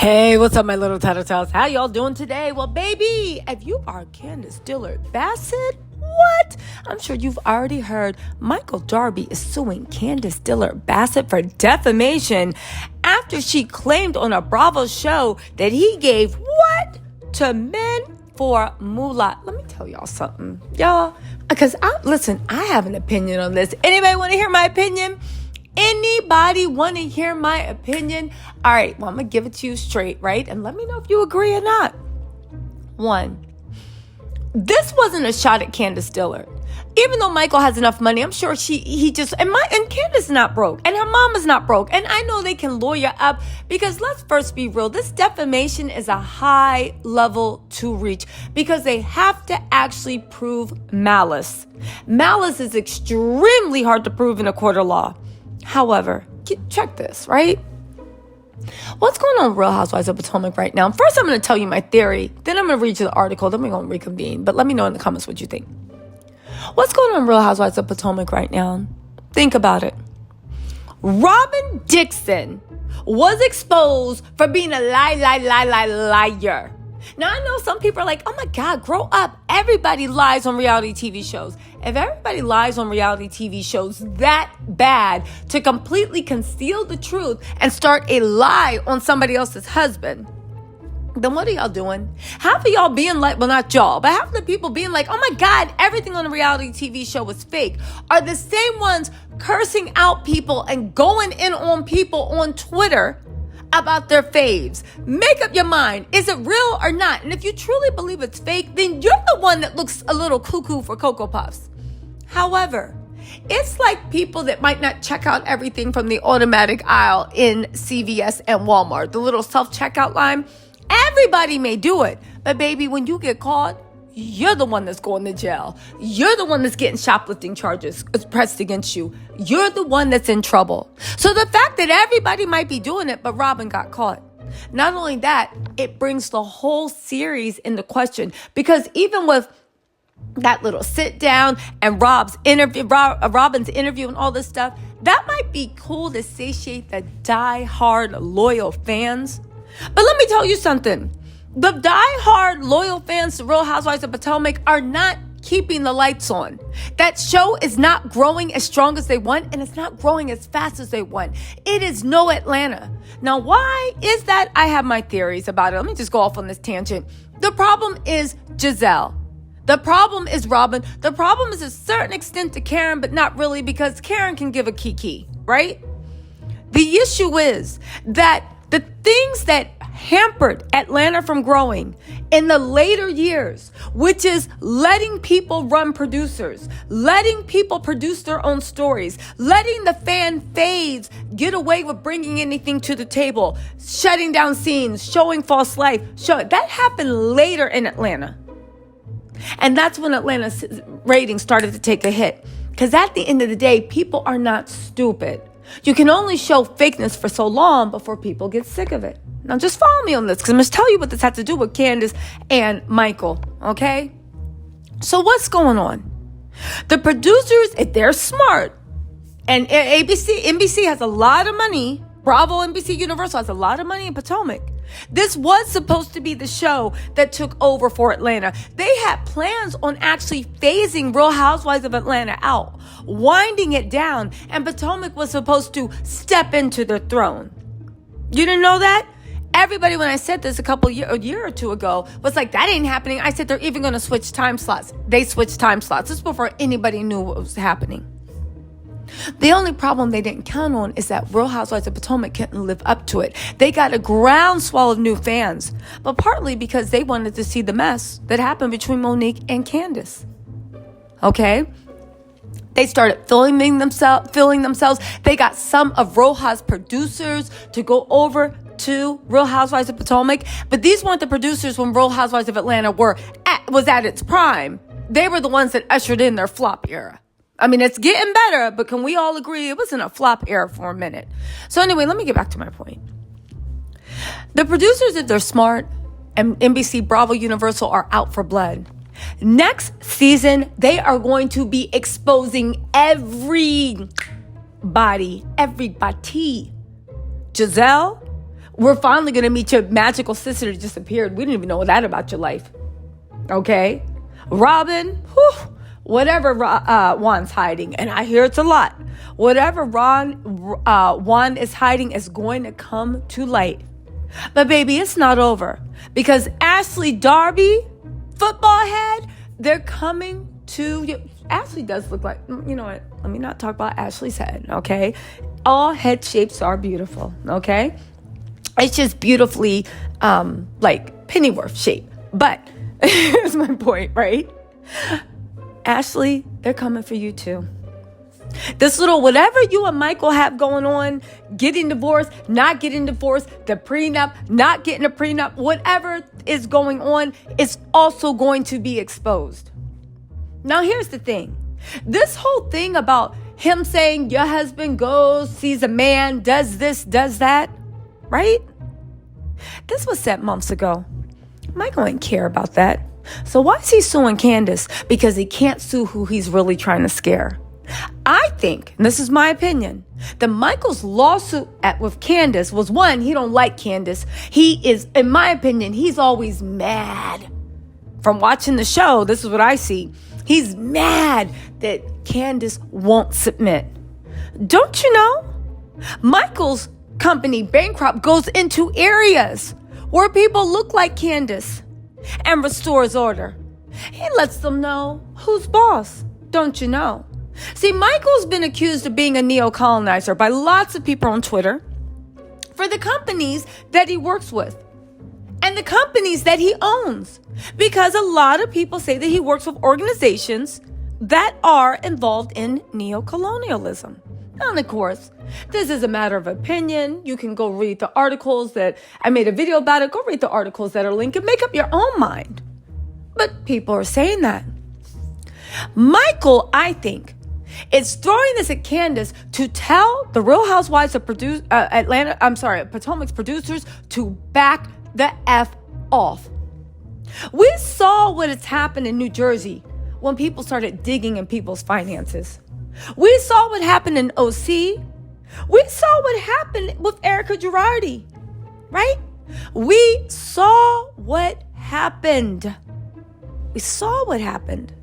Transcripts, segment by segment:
Hey, what's up, my little TisaTellss? How y'all doing today? Well, baby, if you are Candiace Dillard Bassett, what? I'm sure you've already heard Michael Darby is suing Candiace Dillard Bassett for defamation after she claimed on a Bravo show that he gave what to men for moolah. Let me tell y'all something, y'all, because I have an opinion on this. Anybody want to hear my opinion? Anybody want to hear my opinion? All right, well, I'm going to give it to you straight, right? And let me know if you agree or not. One, this wasn't a shot at Candiace Dillard. Even though Michael has enough money, I'm sure and Candiace is not broke, and her mom is not broke. And I know they can lawyer up because let's first be real. This defamation is a high level to reach because they have to actually prove malice. Malice is extremely hard to prove in a court of law. However, check this, right? What's going on with Real Housewives of Potomac right now? First, I'm going to tell you my theory. Then I'm going to read you the article. Then we're going to reconvene. But let me know in the comments what you think. What's going on with Real Housewives of Potomac right now? Think about it. Robin Dixon was exposed for being a liar. Now, I know some people are like, oh my God, grow up. Everybody lies on reality TV shows. If everybody lies on reality TV shows that bad to completely conceal the truth and start a lie on somebody else's husband, then what are y'all doing? Half of y'all being like, well, not y'all, but half of the people being like, oh my God, everything on a reality TV show was fake, are the same ones cursing out people and going in on people on Twitter about their faves. Make up your mind. Is it real or not? And if you truly believe it's fake, then you're the one that looks a little cuckoo for Cocoa Puffs. However, it's like people that might not check out everything from the automatic aisle in CVS and Walmart, the little self-checkout line. Everybody may do it, but baby, when you get caught, you're the one that's going to jail. You're the one that's getting shoplifting charges pressed against you. You're the one that's in trouble. So the fact that everybody might be doing it, but Robin got caught. Not only that, it brings the whole series into question because even with that little sit down and Robin's interview and all this stuff, that might be cool to satiate the die-hard loyal fans. But let me tell you something. The die-hard loyal fans to Real Housewives of Potomac are not keeping the lights on. That show is not growing as strong as they want, and it's not growing as fast as they want. It is no Atlanta. Now, why is that? I have my theories about it. Let me just go off on this tangent. The problem is Giselle. The problem is Robin. The problem is a certain extent to Karen, but not really because Karen can give a kiki, right? The issue is that the things that hampered Atlanta from growing in the later years, which is letting people run producers, letting people produce their own stories, letting the fan faves get away with bringing anything to the table, shutting down scenes, showing false life, that happened later in Atlanta. And that's when Atlanta's ratings started to take a hit. Because at the end of the day, people are not stupid. You can only show fakeness for so long before people get sick of it. Now, just follow me on this because I'm going to tell you what this has to do with Candiace and Michael, okay? So what's going on? The producers, if they're smart, and NBC has a lot of money, Bravo, NBC, Universal has a lot of money in Potomac. This was supposed to be the show that took over for Atlanta. They had plans on actually phasing Real Housewives of Atlanta out, winding it down, and Potomac was supposed to step into their throne. You didn't know that? Everybody, when I said this a year or two ago, was like, that ain't happening. I said they're even going to switch time slots. They switched time slots. This is before anybody knew what was happening. The only problem they didn't count on is that Real Housewives of Potomac couldn't live up to it. They got a groundswell of new fans, but partly because they wanted to see the mess that happened between Monique and Candiace. Okay? They started filling themselves. They got some of Real Housewives producers to go over to Real Housewives of Potomac, but these weren't the producers when Real Housewives of Atlanta was at its prime. They were the ones that ushered in their flop era. I mean, it's getting better, but can we all agree it wasn't a flop era for a minute? So anyway, let me get back to my point. The producers, if they're smart, and NBC, Bravo, Universal are out for blood. Next season, they are going to be exposing everybody. Giselle, We're finally going to meet your magical sister that just appeared. We didn't even know that about your life. Okay? Robin, whatever Juan's hiding, and I hear it's a lot. Whatever Juan is hiding is going to come to light. But baby, it's not over. Because Ashley Darby, football head, they're coming to you. Ashley does look like, you know what? Let me not talk about Ashley's head, okay? All head shapes are beautiful, okay? It's just beautifully, like Pennyworth shape. But here's my point, right? Ashley, they're coming for you too. This little whatever you and Michael have going on, getting divorced, not getting divorced, the prenup, not getting a prenup, whatever is going on is also going to be exposed. Now, here's the thing. This whole thing about him saying your husband goes, sees a man, does this, does that, right? This was said months ago. Michael didn't care about that. So why is he suing Candiace? Because he can't sue who he's really trying to scare. I think, and this is my opinion, that Michael's lawsuit with Candiace was one, he don't like Candiace. He is, in my opinion, he's always mad. From watching the show, this is what I see. He's mad that Candiace won't submit. Don't you know? Michael's company, Bankrupt, goes into areas where people look like Candiace and restores order. He lets them know who's boss. Don't you know? See, Michael's been accused of being a neo-colonizer by lots of people on Twitter for the companies that he works with and the companies that he owns, because a lot of people say that he works with organizations that are involved in neo-colonialism. And of course, this is a matter of opinion. You can go read the articles that I made a video about it. Go read the articles that are linked and make up your own mind. But people are saying that. Michael, I think, is throwing this at Candiace to tell the Real Housewives of Potomac's producers to back the F off. We saw what has happened in New Jersey when people started digging in people's finances. We saw what happened in OC. We saw what happened with Erica Girardi, right? We saw what happened. We saw what happened.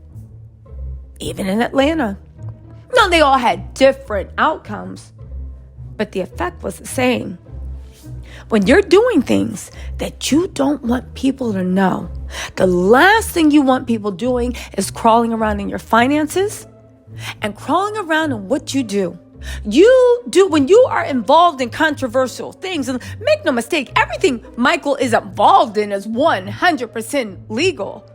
Even in Atlanta. No, they all had different outcomes, but the effect was the same. When you're doing things that you don't want people to know, the last thing you want people doing is crawling around in your finances and crawling around in what you do. You do when you are involved in controversial things, and make no mistake, everything Michael is involved in is 100% legal.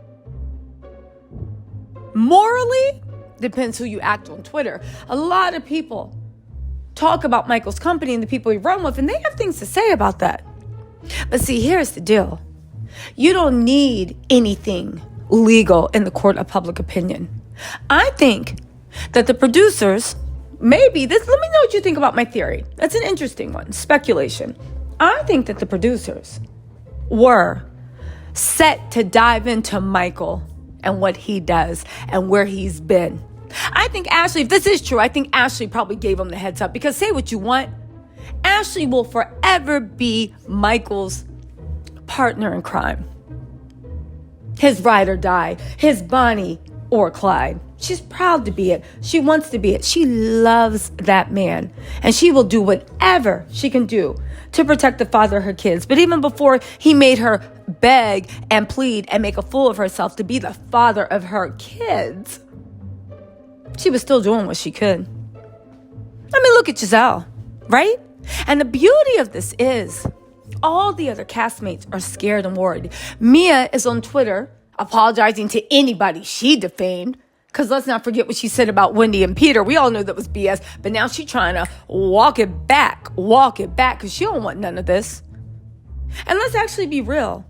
Morally, depends who you act on Twitter. A lot of people talk about Michael's company and the people he run with, and they have things to say about that. But see, here's the deal. You don't need anything legal in the court of public opinion. I think that the producers, maybe this, let me know what you think about my theory. That's an interesting one, speculation. I think that the producers were set to dive into Michael and what he does and where he's been. I think Ashley, if this is true, I think Ashley probably gave him the heads up, because say what you want, Ashley will forever be Michael's partner in crime. His ride or die, his Bonnie or Clyde. She's proud to be it. She wants to be it. She loves that man, and she will do whatever she can do to protect the father of her kids. But even before he made her beg and plead and make a fool of herself to be the father of her kids, she was still doing what she could. I mean, look at Giselle, right? And the beauty of this is all the other castmates are scared and worried. Mia is on Twitter apologizing to anybody she defamed, because let's not forget what she said about Wendy and Peter. We all know that was BS, but now she's trying to walk it back, because she don't want none of this. And let's actually be real.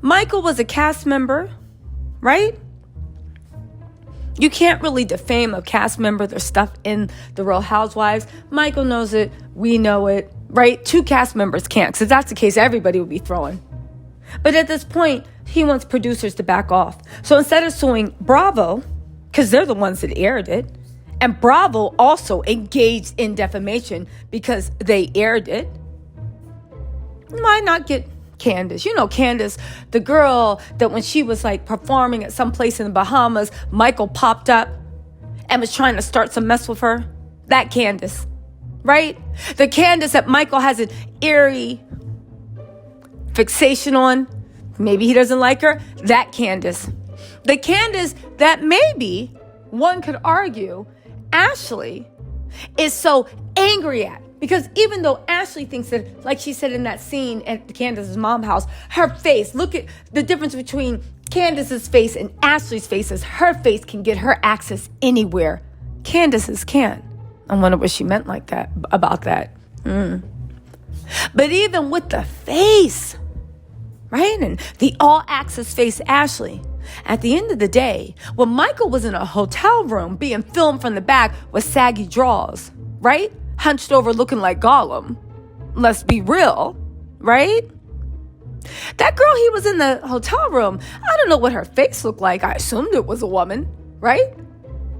Michael was a cast member, right? You can't really defame a cast member. There's stuff in the Real Housewives. Michael knows it. We know it, right? 2 cast members can't, because if that's the case, everybody would be throwing. But at this point, he wants producers to back off. So instead of suing Bravo, because they're the ones that aired it, and Bravo also engaged in defamation because they aired it, Why not get Candiace? You know Candiace, the girl that when she was like performing at some place in the Bahamas, Michael popped up and was trying to start some mess with her. That Candiace, right? The Candiace that Michael has an eerie fixation on. Maybe he doesn't like her. That Candiace. The Candiace that maybe one could argue Ashley is so angry at. Because even though Ashley thinks that, like she said in that scene at Candiace's mom's house, her face, look at the difference between Candiace's face and Ashley's face is her face can get her access anywhere. Candiace's can't. I wonder what she meant like that, about that. But even with the face, right? And the all access face Ashley, at the end of the day, when Michael was in a hotel room being filmed from the back with saggy drawers, right? Hunched over looking like Gollum. Let's be real, right? That girl, he was in the hotel room. I don't know what her face looked like. I assumed it was a woman, right?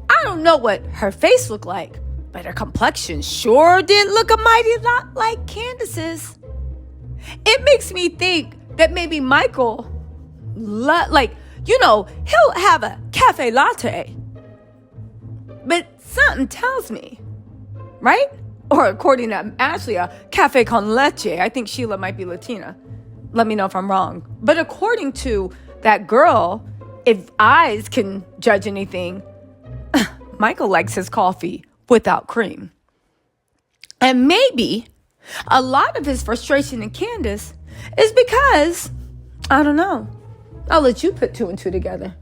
I don't know what her face looked like, but her complexion sure did look a mighty lot like Candiace's. It makes me think that maybe Michael, he'll have a cafe latte. But something tells me, right? Or according to Ashley, a cafe con leche. I think Sheila might be Latina. Let me know if I'm wrong. But according to that girl, if eyes can judge anything, Michael likes his coffee without cream. And maybe a lot of his frustration in Candiace is because, I don't know. I'll let you put two and two together.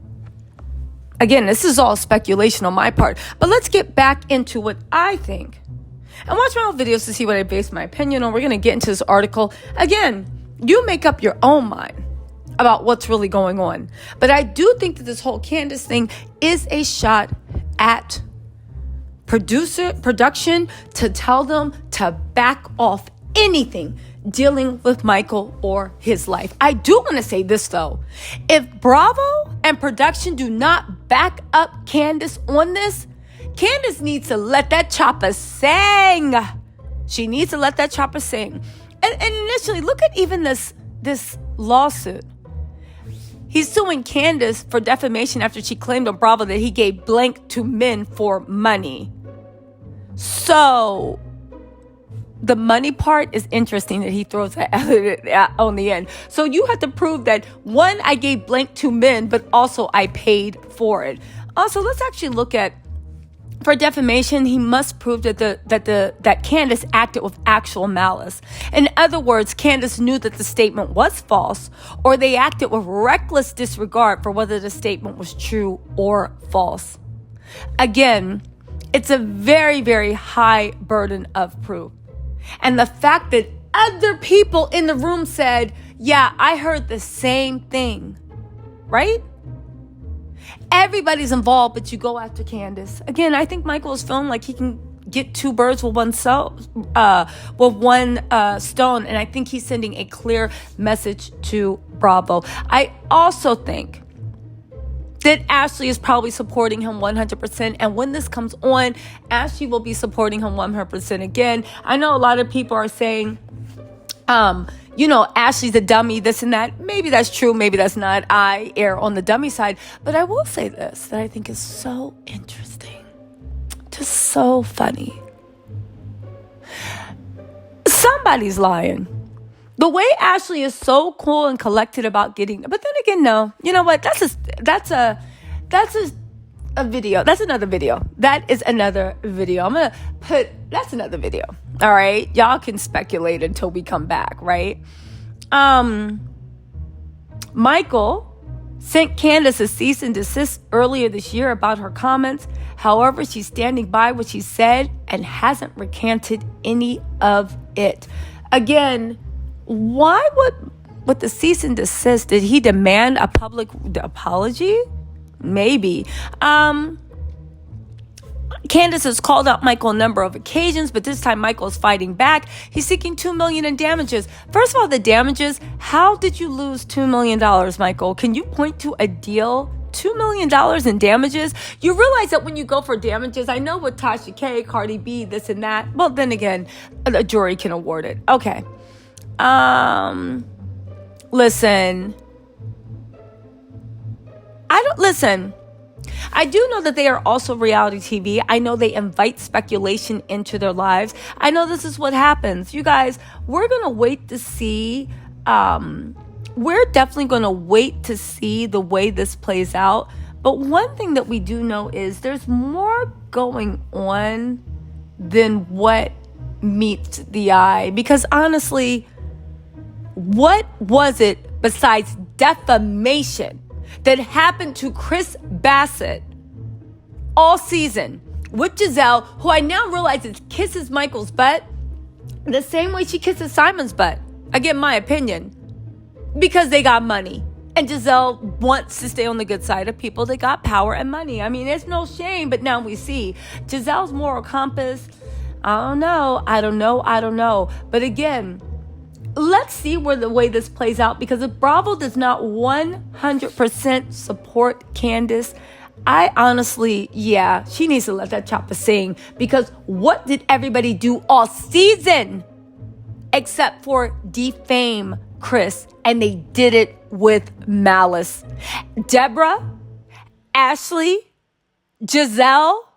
Again, this is all speculation on my part. But let's get back into what I think. And watch my old videos to see what I base my opinion on. We're going to get into this article. Again, you make up your own mind about what's really going on. But I do think that this whole Candiace thing is a shot at production to tell them to back off anything dealing with Michael or his life. I do want to say this though. If Bravo and production do not back up Candiace on this, Candiace needs to let that chopper sing. She needs to let that chopper sing. And initially, look at even this lawsuit. He's suing Candiace for defamation after she claimed on Bravo that he gave blank to men for money. So the money part is interesting that he throws that on the end. So you have to prove that, one, I gave blank to men, but also I paid for it. Also, let's actually look at, for defamation, he must prove that Candiace acted with actual malice. In other words, Candiace knew that the statement was false, or they acted with reckless disregard for whether the statement was true or false. Again, it's a very, very high burden of proof. And the fact that other people in the room said, yeah, I heard the same thing, right? Everybody's involved, but you go after Candiace. Again, I think Michael is feeling like he can get two birds with one stone, and I think he's sending a clear message to Bravo. I also think that Ashley is probably supporting him 100%, and when this comes on, Ashley will be supporting him 100% again. I know a lot of people are saying, Ashley's a dummy, this and that. Maybe that's true, maybe that's not. I err on the dummy side. But I will say this, that I think is so interesting. Just so funny. Somebody's lying. The way Ashley is so cool and collected about getting, but then again, no. You know what? That's a video. That's another video. That is another video. That's another video. All right. Y'all can speculate until we come back, right? Michael sent Candiace a cease and desist earlier this year about her comments. However, she's standing by what she said and hasn't recanted any of it. Again, why with the cease and desist, did he demand a public apology? Maybe. Candiace has called out Michael a number of occasions, but this time Michael is fighting back. He's seeking $2 million in damages. First of all, the damages. How did you lose $2 million, Michael? Can you point to a deal? $2 million in damages? You realize that when you go for damages, I know with Tasha K, Cardi B, this and that. Well, then again, a jury can award it. Okay. Listen. I do know that they are also reality TV. I know they invite speculation into their lives. I know this is what happens. You guys, we're going to wait to see. We're definitely going to wait to see the way this plays out. But one thing that we do know is there's more going on than what meets the eye. Because honestly, what was it besides defamation that happened to Chris Bassett all season with Giselle, who I now realize kisses Michael's butt the same way she kisses Simon's butt? Again, my opinion. Because they got money. And Giselle wants to stay on the good side of people that got power and money. I mean, it's no shame, but now we see Giselle's moral compass. I don't know. But again, let's see where the way this plays out, because if Bravo does not 100% support Candiace, I honestly, she needs to let that chopper sing, because what did everybody do all season except for defame Chris? And they did it with malice. Deborah, Ashley, Giselle,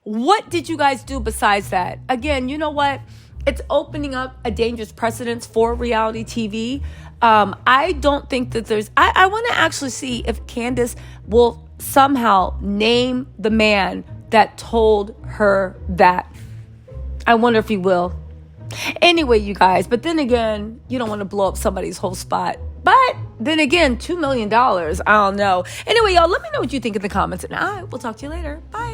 what did you guys do besides that? Again, you know what? It's opening up a dangerous precedence for reality TV. I don't think that I want to actually see if Candiace will somehow name the man that told her that. I wonder if he will. Anyway, you guys, but then again, you don't want to blow up somebody's whole spot. But then again, $2 million, I don't know. Anyway, y'all, let me know what you think in the comments, and I will talk to you later. Bye.